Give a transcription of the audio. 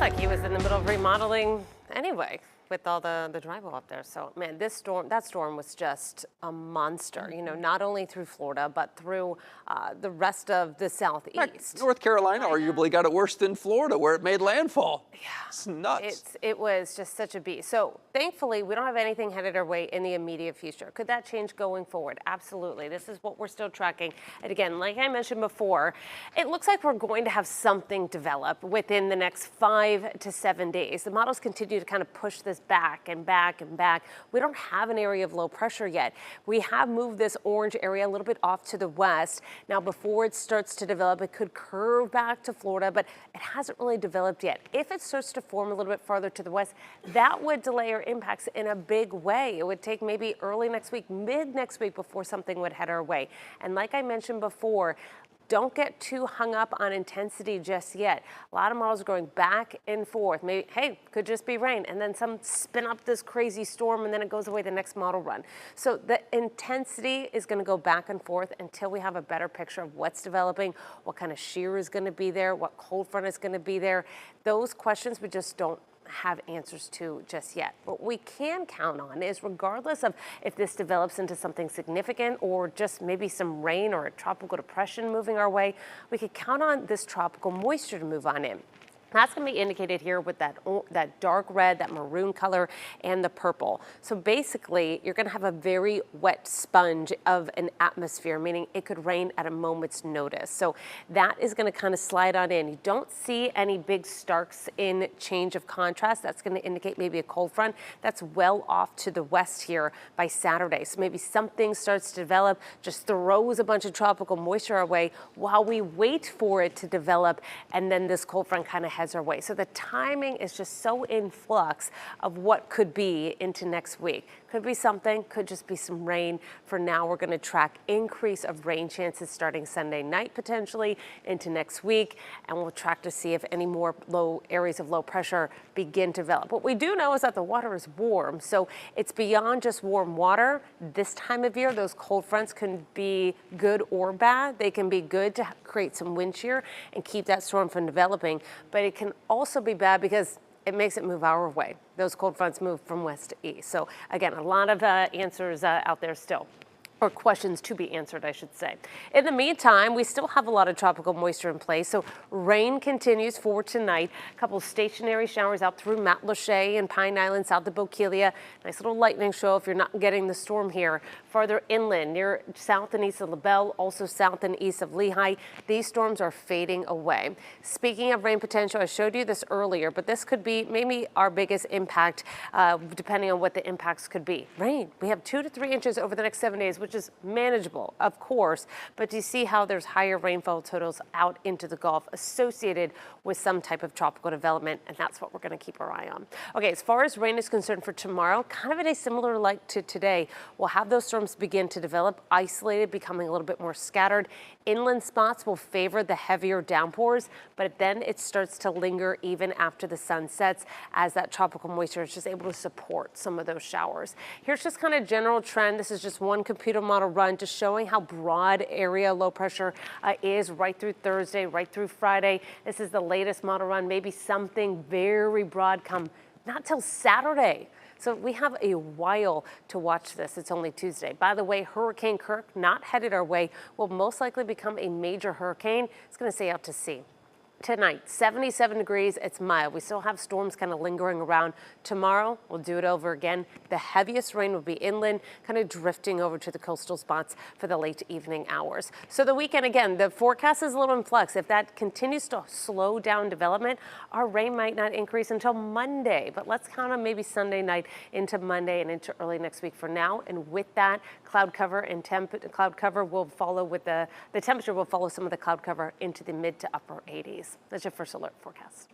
like he was in the middle of remodeling anyway with all the drywall up there. So man, that storm was just a monster, you know, not only through Florida, but through the rest of the southeast. North Carolina arguably got it worse than Florida where it made landfall. Yeah. It's nuts. It was just such a beast. So thankfully, we don't have anything headed our way in the immediate future. Could that change going forward? Absolutely. This is what we're still tracking. And again, like I mentioned before, it looks like we're going to have something develop within the next 5 to 7 days. The models continue to kind of push this back and back and back. We don't have an area of low pressure yet. We have moved this orange area a little bit off to the west. Now, before it starts to develop, it could curve back to Florida, but it hasn't really developed yet. If it starts to form a little bit farther to the west, that would delay our impacts in a big way. It would take maybe early next week, mid next week before something would head our way. And like I mentioned before, don't get too hung up on intensity just yet. A lot of models are going back and forth. Maybe, hey, could just be rain, and then some spin up this crazy storm, and then it goes away the next model run. So the intensity is going to go back and forth until we have a better picture of what's developing, what kind of shear is going to be there, what cold front is going to be there. Those questions we just don't have answers to just yet. What we can count on is, regardless of if this develops into something significant or just maybe some rain or a tropical depression moving our way, we could count on this tropical moisture to move on in. That's going to be indicated here with that dark red, that maroon color, and the purple. So basically, you're going to have a very wet sponge of an atmosphere, meaning it could rain at a moment's notice. So that is going to kind of slide on in. You don't see any big starks in change of contrast. That's going to indicate maybe a cold front that's well off to the west here by Saturday. So maybe something starts to develop, just throws a bunch of tropical moisture our way while we wait for it to develop, and then this cold front kind of heads our way. So the timing is just so in flux of what could be into next week. Could be something, could just be some rain. For now, we're going to track increase of rain chances starting Sunday night potentially into next week, and we'll track to see if any more areas of low pressure begin to develop. What we do know is that the water is warm, so it's beyond just warm water. This time of year, those cold fronts can be good or bad. They can be good to create some wind shear and keep that storm from developing, but it can also be bad because it makes it move our way. Those cold fronts move from west to east. So again, a lot of answers out there still, or questions to be answered, I should say. In the meantime, we still have a lot of tropical moisture in place, so rain continues for tonight. A couple of stationary showers out through Matlacha and Pine Island, south of Bokeelia. Nice little lightning show if you're not getting the storm here. Farther inland, near south and east of LaBelle, also south and east of Lehigh, these storms are fading away. Speaking of rain potential, I showed you this earlier, but this could be maybe our biggest impact, depending on what the impacts could be. Rain, we have 2 to 3 inches over the next 7 days, which is manageable, of course, but do you see how there's higher rainfall totals out into the Gulf associated with some type of tropical development, and that's what we're going to keep our eye on. Okay, as far as rain is concerned for tomorrow, kind of in a similar like to today, we'll have those storms begin to develop, isolated, becoming a little bit more scattered. Inland spots will favor the heavier downpours, but then it starts to linger even after the sun sets as that tropical moisture is just able to support some of those showers. Here's just kind of general trend. This is just one computer model run, just showing how broad area low pressure is right through Thursday, right through Friday. This is the latest model run. Maybe something very broad come not till Saturday. So we have a while to watch this. It's only Tuesday. By the way, Hurricane Kirk, not headed our way, will most likely become a major hurricane. It's going to stay out to sea. Tonight, 77 degrees, it's mild. We still have storms kind of lingering around. Tomorrow, we'll do it over again. The heaviest rain will be inland, kind of drifting over to the coastal spots for the late evening hours. So the weekend, again, the forecast is a little in flux. If that continues to slow down development, our rain might not increase until Monday, but let's count on maybe Sunday night into Monday and into early next week for now. And with that, cloud cover and cloud cover will follow with the temperature will follow some of the cloud cover into the mid to upper 80s. That's your first alert forecast.